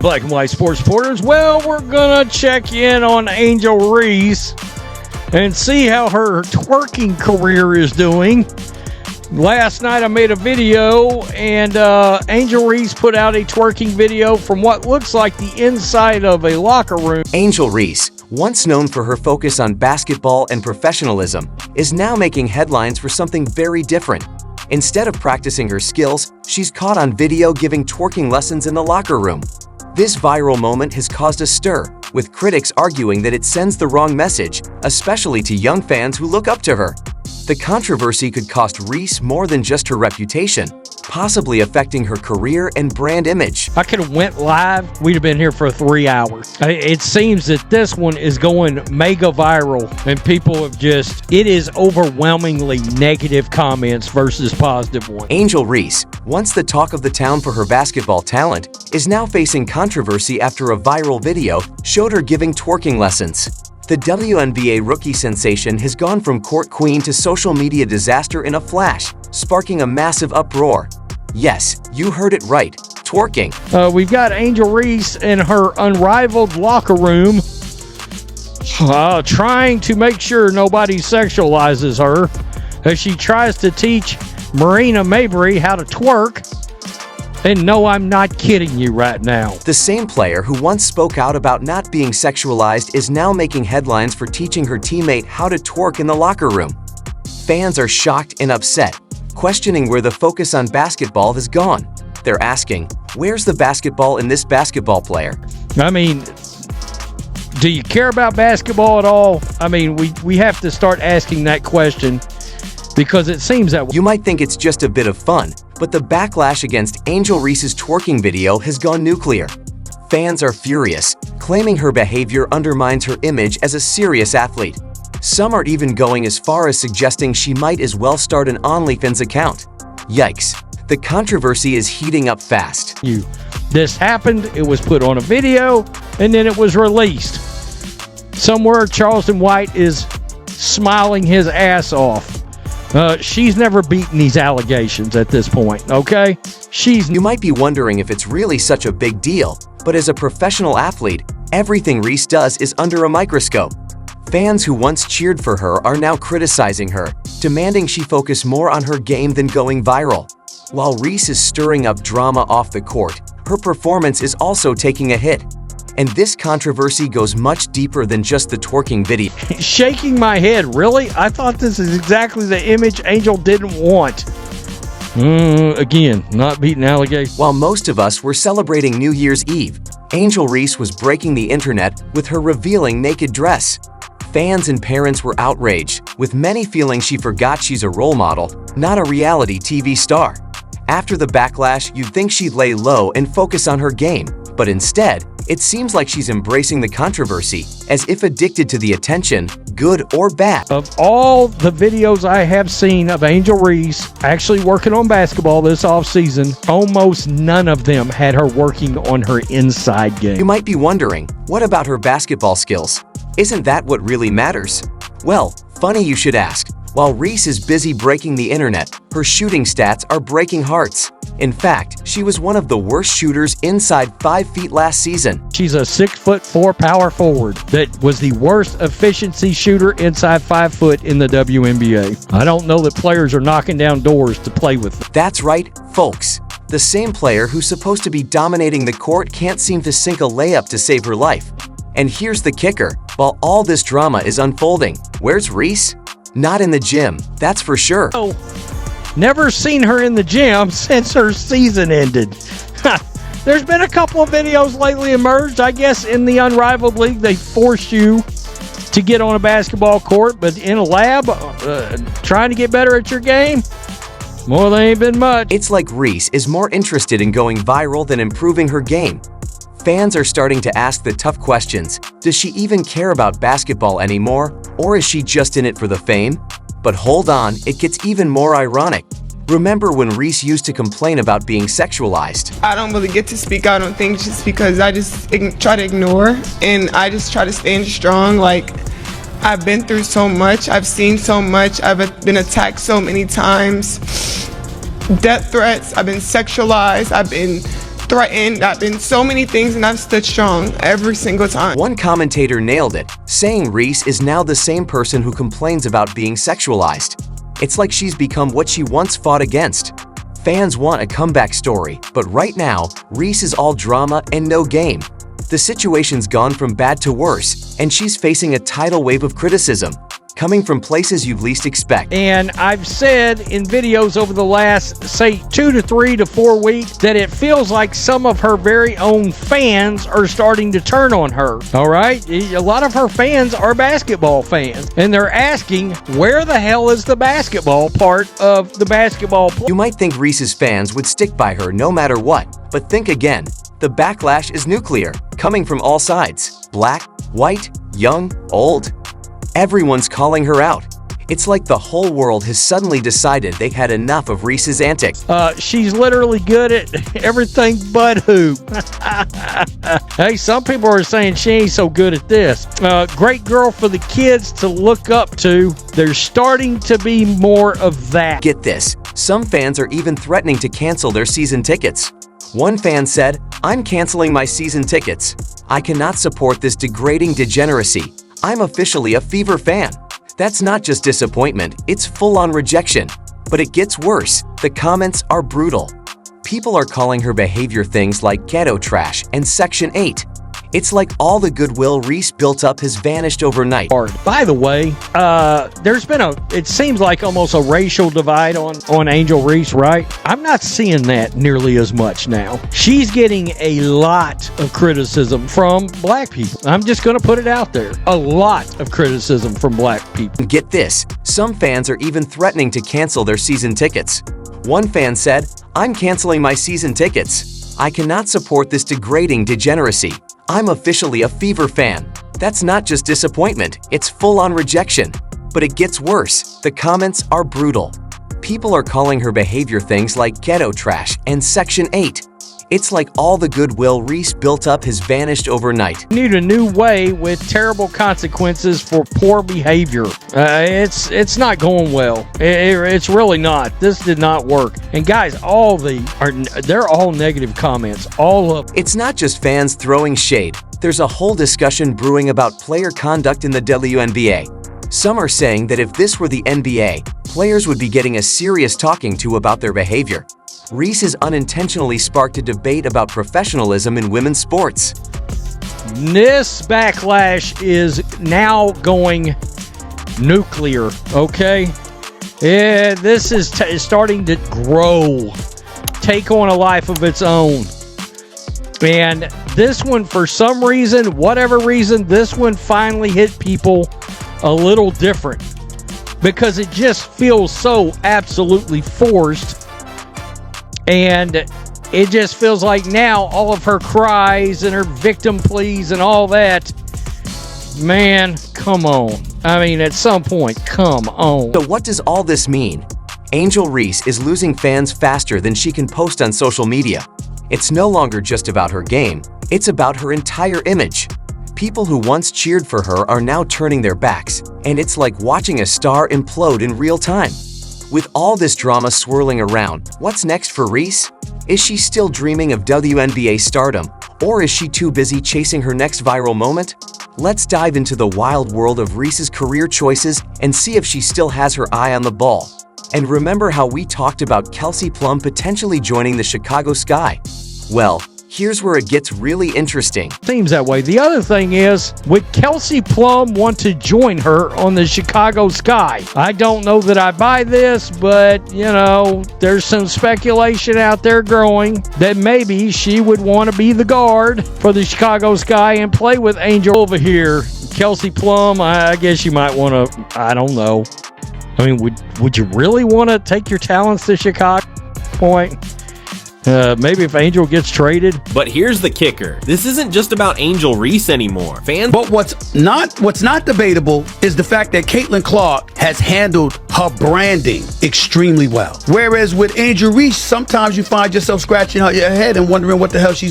Black and White Sports Reporters. Well, we're going to check in on Angel Reese and see how her twerking career is doing. Last night I made a video, and Angel Reese put out a twerking video from what looks like the inside of a locker room. Angel Reese, once known for her focus on basketball and professionalism, is now making headlines for something very different. Instead of practicing her skills, she's caught on video giving twerking lessons in the locker room. This viral moment has caused a stir, with critics arguing that it sends the wrong message, especially to young fans who look up to her. The controversy could cost Reese more than just her reputation, possibly affecting her career and brand image. I could have went live. We'd have been here for 3 hours. It seems that this one is going mega viral, and people have it is overwhelmingly negative comments versus positive ones. Angel Reese, once the talk of the town for her basketball talent, is now facing controversy after a viral video showed her giving twerking lessons. The WNBA rookie sensation has gone from court queen to social media disaster in a flash, sparking a massive uproar. Yes, you heard it right, twerking. We've got Angel Reese in her unrivaled locker room, trying to make sure nobody sexualizes her as she tries to teach Marina Mabrey how to twerk. And no, I'm not kidding you right now. The same player who once spoke out about not being sexualized is now making headlines for teaching her teammate how to twerk in the locker room. Fans are shocked and upset, questioning where the focus on basketball has gone. They're asking, where's the basketball in this basketball player? I mean, do you care about basketball at all? I mean, we have to start asking that question, because it seems that you might think it's just a bit of fun, but the backlash against Angel Reese's twerking video has gone nuclear. Fans are furious, claiming her behavior undermines her image as a serious athlete. Some are even going as far as suggesting she might as well start an OnlyFans account. Yikes, the controversy is heating up fast. This happened, it was put on a video, and then it was released. Somewhere Charleston White is smiling his ass off. She's never beaten these allegations at this point, okay? You might be wondering if it's really such a big deal, but as a professional athlete, everything Reese does is under a microscope. Fans who once cheered for her are now criticizing her, demanding she focus more on her game than going viral. While Reese is stirring up drama off the court, her performance is also taking a hit. And this controversy goes much deeper than just the twerking video. Shaking my head, really? I thought this is exactly the image Angel didn't want. Again, not beating allegations. While most of us were celebrating New Year's Eve, Angel Reese was breaking the internet with her revealing naked dress. Fans and parents were outraged, with many feeling she forgot she's a role model, not a reality TV star. After the backlash, you'd think she'd lay low and focus on her game, but instead, it seems like she's embracing the controversy, as if addicted to the attention, good or bad. Of all the videos I have seen of Angel Reese actually working on basketball this offseason, almost none of them had her working on her inside game. You might be wondering, what about her basketball skills? Isn't that what really matters? Well, funny you should ask. While Reese is busy breaking the internet, her shooting stats are breaking hearts. In fact, she was one of the worst shooters inside 5 feet last season. She's a 6'4" power forward that was the worst efficiency shooter inside 5 foot in the WNBA. I don't know that players are knocking down doors to play with them. That's right, folks. The same player who's supposed to be dominating the court can't seem to sink a layup to save her life. And here's the kicker. While all this drama is unfolding, where's Reese? Not in the gym, that's for sure. Oh, never seen her in the gym since her season ended. There's been a couple of videos lately emerged. I guess in the Unrivaled League, they force you to get on a basketball court, but in a lab, trying to get better at your game, well, they ain't been much. It's like Reese is more interested in going viral than improving her game. Fans are starting to ask the tough questions. Does she even care about basketball anymore, or is she just in it for the fame? But hold on, it gets even more ironic. Remember when Reese used to complain about being sexualized? I don't really get to speak out on things just because I just try to ignore, and I just try to stand strong. Like, I've been through so much, I've seen so much, I've been attacked so many times. Death threats, I've been sexualized, I've been threatened. I've been so many things, and I've stood strong every single time. One commentator nailed it, saying Reese is now the same person who complains about being sexualized. It's like she's become what she once fought against. Fans want a comeback story, but right now, Reese is all drama and no game. The situation's gone from bad to worse, and she's facing a tidal wave of criticism, coming from places you'd least expect. And I've said in videos over the last, say, 2 to 3 to 4 weeks that it feels like some of her very own fans are starting to turn on her. All right? A lot of her fans are basketball fans, and they're asking, where the hell is the basketball part of the basketball play? You might think Reese's fans would stick by her no matter what, but think again. The backlash is nuclear, coming from all sides. Black, white, young, old. Everyone's calling her out. It's like the whole world has suddenly decided they had enough of Reese's antics. She's literally good at everything but hoop. Hey, some people are saying she ain't so good at this. Great girl for the kids to look up to. There's starting to be more of that. Get this, some fans are even threatening to cancel their season tickets. One fan said, "I'm canceling my season tickets. I cannot support this degrading degeneracy. I'm officially a Fever fan." That's not just disappointment, it's full-on rejection. But it gets worse. The comments are brutal. People are calling her behavior things like ghetto trash and Section 8. It's like all the goodwill Reese built up has vanished overnight. By the way, there's been it seems like almost a racial divide on Angel Reese, right? I'm not seeing that nearly as much now. She's getting a lot of criticism from black people. I'm just going to put it out there. A lot of criticism from black people. Get this, some fans are even threatening to cancel their season tickets. One fan said, "I'm canceling my season tickets. I cannot support this degrading degeneracy. I'm officially a Fever fan." That's not just disappointment, it's full-on rejection. But it gets worse. The comments are brutal. People are calling her behavior things like ghetto trash and Section 8. It's like all the goodwill Reese built up has vanished overnight. We need a new way with terrible consequences for poor behavior. It's not going well. It's really not. This did not work. And guys, they're all negative comments. All of. It's not just fans throwing shade. There's a whole discussion brewing about player conduct in the WNBA. Some are saying that if this were the NBA, players would be getting a serious talking to about their behavior. Reese has unintentionally sparked a debate about professionalism in women's sports. This backlash is now going nuclear, okay? Yeah, this is starting to grow, take on a life of its own. And this one, for some reason, whatever reason, this one finally hit people a little different because it just feels so absolutely forced. And it just feels like now all of her cries and her victim pleas and all that, man, come on. I mean, at some point, come on. So what does all this mean? Angel Reese is losing fans faster than she can post on social media. It's no longer just about her game, it's about her entire image. People who once cheered for her are now turning their backs, and it's like watching a star implode in real time. With all this drama swirling around, what's next for Reese? Is she still dreaming of WNBA stardom, or is she too busy chasing her next viral moment? Let's dive into the wild world of Reese's career choices and see if she still has her eye on the ball. And remember how we talked about Kelsey Plum potentially joining the Chicago Sky? Well, here's where it gets really interesting. Seems that way. The other thing is, would Kelsey Plum want to join her on the Chicago Sky? I don't know that I buy this, but, you know, there's some speculation out there growing that maybe she would want to be the guard for the Chicago Sky and play with Angel over here. Kelsey Plum, I guess you might want to, I don't know. I mean, would you really want to take your talents to Chicago? Maybe if Angel gets traded. But here's the kicker. This isn't just about Angel Reese anymore. Fans. But what's not debatable is the fact that Caitlin Clark has handled her branding extremely well. Whereas with Angel Reese, sometimes you find yourself scratching your head and wondering what the hell she's doing.